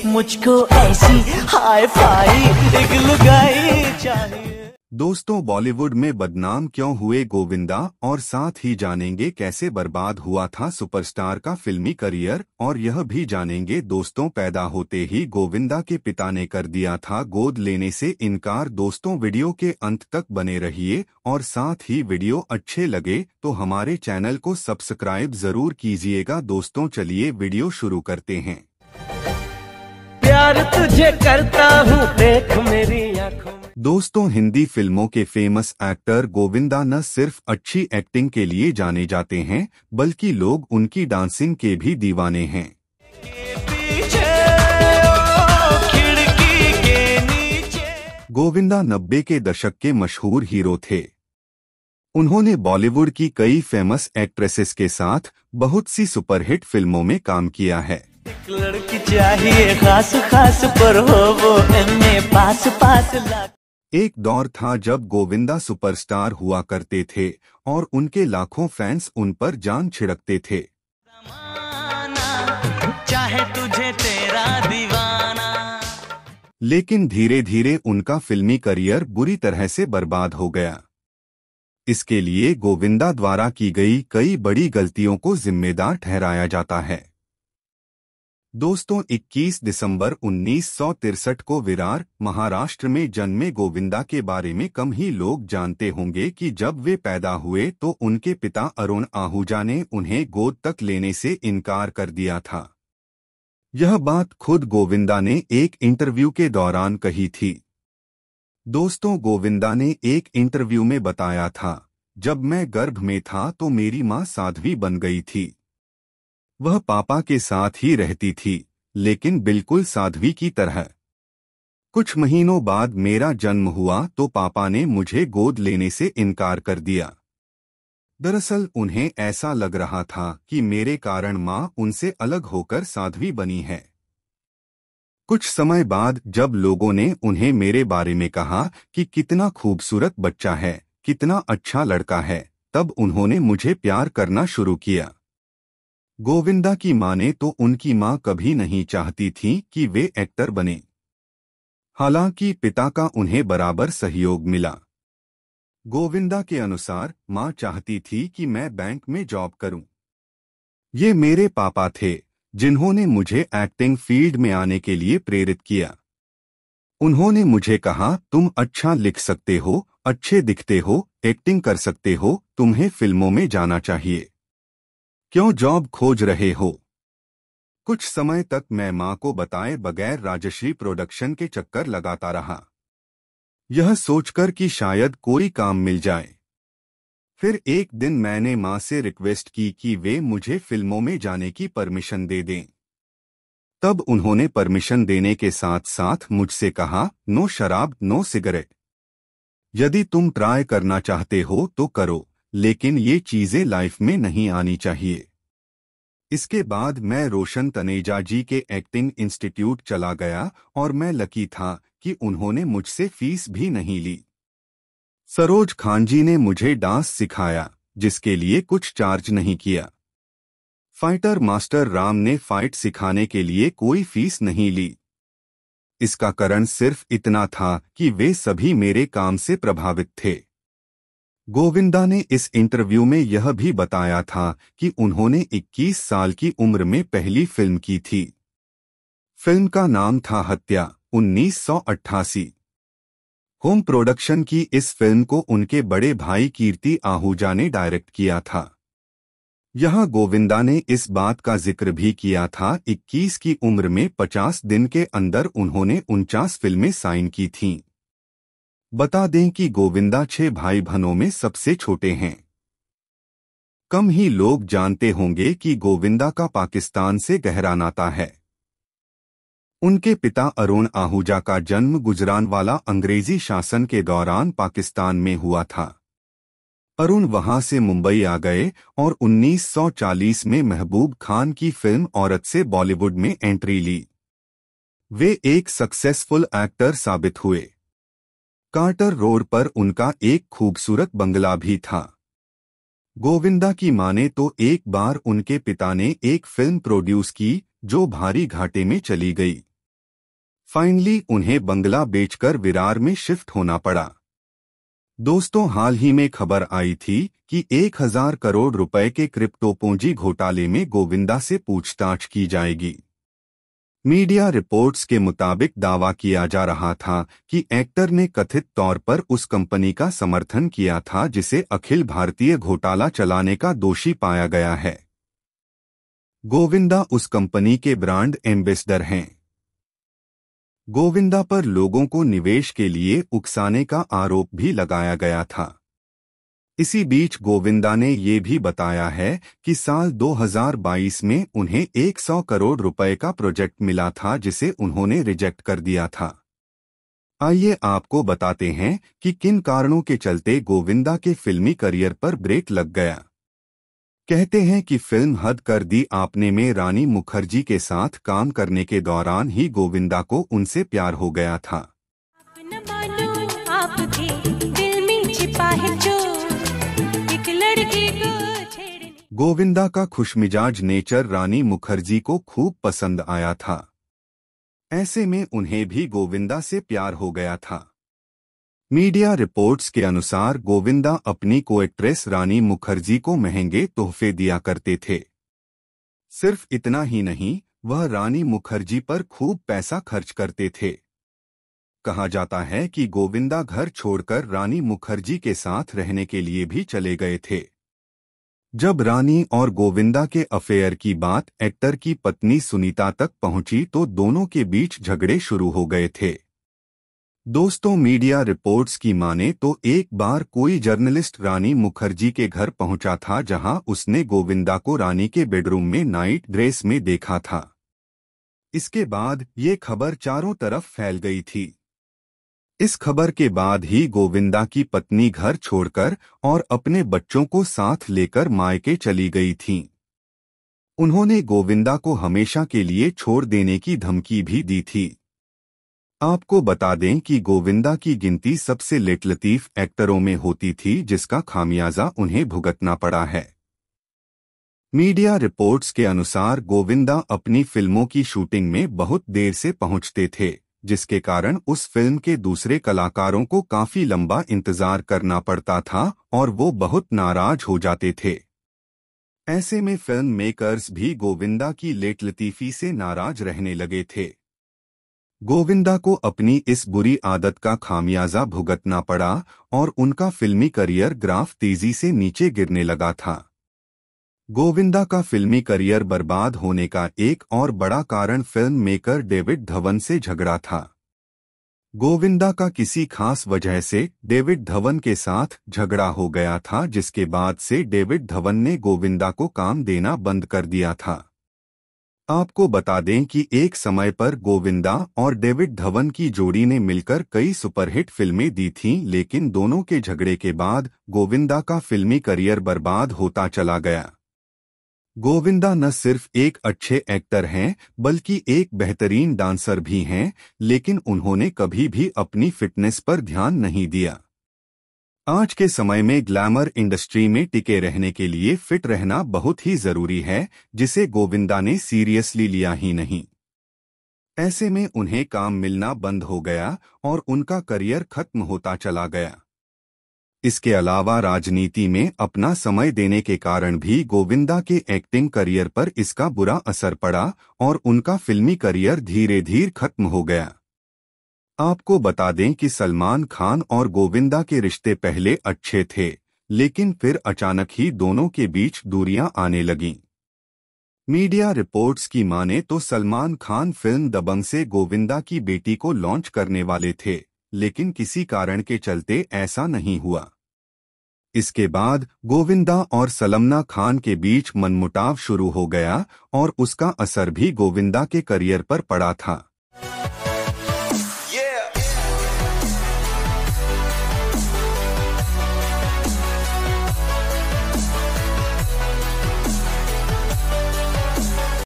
मुझको ऐसी hi fi एक लुगाई चाहिए। दोस्तों, बॉलीवुड में बदनाम क्यों हुए गोविंदा और साथ ही जानेंगे कैसे बर्बाद हुआ था सुपरस्टार का फिल्मी करियर, और यह भी जानेंगे दोस्तों पैदा होते ही गोविंदा के पिता ने कर दिया था गोद लेने से इनकार। दोस्तों, वीडियो के अंत तक बने रहिए और साथ ही वीडियो अच्छे लगे तो हमारे चैनल को सब्सक्राइब जरूर कीजिएगा। दोस्तों चलिए वीडियो शुरू करते हैं। प्यार तुझे करता हूँ देख मेरी आँखों। दोस्तों, हिंदी फिल्मों के फेमस एक्टर गोविंदा न सिर्फ अच्छी एक्टिंग के लिए जाने जाते हैं बल्कि लोग उनकी डांसिंग के भी दीवाने हैं। गोविंदा 90 के दशक के मशहूर हीरो थे। उन्होंने बॉलीवुड की कई फेमस एक्ट्रेसेस के साथ बहुत सी सुपरहिट फिल्मों में काम किया है। एक लड़की चाहिए खास खास पर हो वो पास पास लाख। एक दौर था जब गोविंदा सुपरस्टार हुआ करते थे और उनके लाखों फैंस उन पर जान छिड़कते थे। चाहे तुझे तेरा दीवाना। लेकिन धीरे धीरे उनका फिल्मी करियर बुरी तरह से बर्बाद हो गया। इसके लिए गोविंदा द्वारा की गई कई बड़ी गलतियों को जिम्मेदार ठहराया जाता है। दोस्तों, 21 दिसंबर 1963 को विरार, महाराष्ट्र में जन्मे गोविंदा के बारे में कम ही लोग जानते होंगे कि जब वे पैदा हुए तो उनके पिता अरुण आहूजा ने उन्हें गोद तक लेने से इनकार कर दिया था। यह बात खुद गोविंदा ने एक इंटरव्यू के दौरान कही थी। दोस्तों, गोविंदा ने एक इंटरव्यू में बताया था, जब मैं गर्भ में था तो मेरी मां साध्वी बन गई थी। वह पापा के साथ ही रहती थी, लेकिन बिल्कुल साध्वी की तरह। कुछ महीनों बाद मेरा जन्म हुआ तो पापा ने मुझे गोद लेने से इनकार कर दिया। दरअसल उन्हें ऐसा लग रहा था कि मेरे कारण मां उनसे अलग होकर साध्वी बनी है। कुछ समय बाद जब लोगों ने उन्हें मेरे बारे में कहा कि कितना खूबसूरत बच्चा है, कितना अच्छा लड़का है, तब उन्होंने मुझे प्यार करना शुरू किया। गोविंदा की माने तो उनकी मां कभी नहीं चाहती थी कि वे एक्टर बने। हालांकि पिता का उन्हें बराबर सहयोग मिला। गोविंदा के अनुसार मां चाहती थी कि मैं बैंक में जॉब करूं। ये मेरे पापा थे जिन्होंने मुझे एक्टिंग फील्ड में आने के लिए प्रेरित किया। उन्होंने मुझे कहा, तुम अच्छा लिख सकते हो, अच्छे दिखते हो, एक्टिंग कर सकते हो, तुम्हें फिल्मों में जाना चाहिए। क्यों जॉब खोज रहे हो? कुछ समय तक मैं मां को बताए बगैर राजश्री प्रोडक्शन के चक्कर लगाता रहा, यह सोचकर कि शायद कोई काम मिल जाए। फिर एक दिन मैंने मां से रिक्वेस्ट की कि वे मुझे फिल्मों में जाने की परमिशन दे दें। तब उन्होंने परमिशन देने के साथ साथ मुझसे कहा, नो शराब, नो सिगरेट। यदि तुम ट्राई करना चाहते हो तो करो, लेकिन ये चीजें लाइफ में नहीं आनी चाहिए। इसके बाद मैं रोशन तनेजा जी के एक्टिंग इंस्टीट्यूट चला गया और मैं लकी था कि उन्होंने मुझसे फीस भी नहीं ली। सरोज खान जी ने मुझे डांस सिखाया, जिसके लिए कुछ चार्ज नहीं किया। फाइटर मास्टर राम ने फाइट सिखाने के लिए कोई फीस नहीं ली। इसका कारण सिर्फ इतना था कि वे सभी मेरे काम से प्रभावित थे। गोविंदा ने इस इंटरव्यू में यह भी बताया था कि उन्होंने 21 साल की उम्र में पहली फिल्म की थी। फिल्म का नाम था हत्या, 1988। होम प्रोडक्शन की इस फिल्म को उनके बड़े भाई कीर्ति आहूजा ने डायरेक्ट किया था। यहाँ गोविंदा ने इस बात का जिक्र भी किया था, 21 की उम्र में 50 दिन के अंदर उन्होंने 49 फिल्में साइन की थीं। बता दें कि गोविंदा 6 भाई बहनों में सबसे छोटे हैं। कम ही लोग जानते होंगे कि गोविंदा का पाकिस्तान से गहरा नाता है। उनके पिता अरुण आहूजा का जन्म गुजरानवाला अंग्रेजी शासन के दौरान पाकिस्तान में हुआ था। अरुण वहां से मुंबई आ गए और 1940 में महबूब खान की फिल्म औरत से बॉलीवुड में एंट्री ली। वे एक सक्सेसफुल एक्टर साबित हुए। कार्टर रोड पर उनका एक खूबसूरत बंगला भी था। गोविंदा की माने तो एक बार उनके पिता ने एक फिल्म प्रोड्यूस की जो भारी घाटे में चली गई। फाइनली उन्हें बंगला बेचकर विरार में शिफ्ट होना पड़ा। दोस्तों, हाल ही में खबर आई थी कि 1000 करोड़ रुपए के क्रिप्टो पूंजी घोटाले में गोविंदा से पूछताछ की जाएगी। मीडिया रिपोर्ट्स के मुताबिक दावा किया जा रहा था कि एक्टर ने कथित तौर पर उस कंपनी का समर्थन किया था जिसे अखिल भारतीय घोटाला चलाने का दोषी पाया गया है। गोविंदा उस कंपनी के ब्रांड एम्बेसडर हैं। गोविंदा पर लोगों को निवेश के लिए उकसाने का आरोप भी लगाया गया था। इसी बीच गोविंदा ने ये भी बताया है कि साल 2022 में उन्हें 100 करोड़ रुपए का प्रोजेक्ट मिला था जिसे उन्होंने रिजेक्ट कर दिया था। आइए आपको बताते हैं कि किन कारणों के चलते गोविंदा के फिल्मी करियर पर ब्रेक लग गया। कहते हैं कि फिल्म हद कर दी आपने में रानी मुखर्जी के साथ काम करने के दौरान ही गोविंदा को उनसे प्यार हो गया था। आपके दिल में छिपा है जो एक लड़की को। गोविंदा का खुशमिजाज नेचर रानी मुखर्जी को खूब पसंद आया था। ऐसे में उन्हें भी गोविंदा से प्यार हो गया था। मीडिया रिपोर्ट्स के अनुसार गोविंदा अपनी को-एक्ट्रेस रानी मुखर्जी को महंगे तोहफे दिया करते थे। सिर्फ इतना ही नहीं, वह रानी मुखर्जी पर खूब पैसा खर्च करते थे। कहा जाता है कि गोविंदा घर छोड़कर रानी मुखर्जी के साथ रहने के लिए भी चले गए थे। जब रानी और गोविंदा के अफेयर की बात एक्टर की पत्नी सुनीता तक पहुंची तो दोनों के बीच झगड़े शुरू हो गए थे। दोस्तों, मीडिया रिपोर्ट्स की माने तो एक बार कोई जर्नलिस्ट रानी मुखर्जी के घर पहुंचा था जहां उसने गोविंदा को रानी के बेडरूम में नाइट ड्रेस में देखा था। इसके बाद ये खबर चारों तरफ फैल गई थी। इस खबर के बाद ही गोविंदा की पत्नी घर छोड़कर और अपने बच्चों को साथ लेकर मायके चली गई थीं। उन्होंने गोविंदा को हमेशा के लिए छोड़ देने की धमकी भी दी थी। आपको बता दें कि गोविंदा की गिनती सबसे लेटलतीफ एक्टरों में होती थी जिसका खामियाजा उन्हें भुगतना पड़ा है। मीडिया रिपोर्ट्स के अनुसार गोविंदा अपनी फिल्मों की शूटिंग में बहुत देर से पहुंचते थे, जिसके कारण उस फिल्म के दूसरे कलाकारों को काफी लंबा इंतजार करना पड़ता था और वो बहुत नाराज हो जाते थे। ऐसे में फिल्म मेकर्स भी गोविंदा की लेटलतीफी से नाराज रहने लगे थे। गोविंदा को अपनी इस बुरी आदत का खामियाजा भुगतना पड़ा और उनका फिल्मी करियर ग्राफ तेजी से नीचे गिरने लगा था। गोविंदा का फिल्मी करियर बर्बाद होने का एक और बड़ा कारण फिल्म मेकर डेविड धवन से झगड़ा था। गोविंदा का किसी खास वजह से डेविड धवन के साथ झगड़ा हो गया था, जिसके बाद से डेविड धवन ने गोविंदा को काम देना बंद कर दिया था। आपको बता दें कि एक समय पर गोविंदा और डेविड धवन की जोड़ी ने मिलकर कई सुपरहिट फिल्में दी थीं, लेकिन दोनों के झगड़े के बाद गोविंदा का फिल्मी करियर बर्बाद होता चला गया। गोविंदा न सिर्फ एक अच्छे एक्टर हैं बल्कि एक बेहतरीन डांसर भी हैं, लेकिन उन्होंने कभी भी अपनी फिटनेस पर ध्यान नहीं दिया। आज के समय में ग्लैमर इंडस्ट्री में टिके रहने के लिए फिट रहना बहुत ही जरूरी है, जिसे गोविंदा ने सीरियसली लिया ही नहीं। ऐसे में उन्हें काम मिलना बंद हो गया और उनका करियर खत्म होता चला गया। इसके अलावा राजनीति में अपना समय देने के कारण भी गोविंदा के एक्टिंग करियर पर इसका बुरा असर पड़ा और उनका फिल्मी करियर धीरे धीरे खत्म हो गया। आपको बता दें कि सलमान खान और गोविंदा के रिश्ते पहले अच्छे थे, लेकिन फिर अचानक ही दोनों के बीच दूरियां आने लगीं। मीडिया रिपोर्ट्स की माने तो सलमान खान फिल्म दबंग से गोविंदा की बेटी को लॉन्च करने वाले थे, लेकिन किसी कारण के चलते ऐसा नहीं हुआ। इसके बाद गोविंदा और सलमना खान के बीच मनमुटाव शुरू हो गया और उसका असर भी गोविंदा के करियर पर पड़ा था।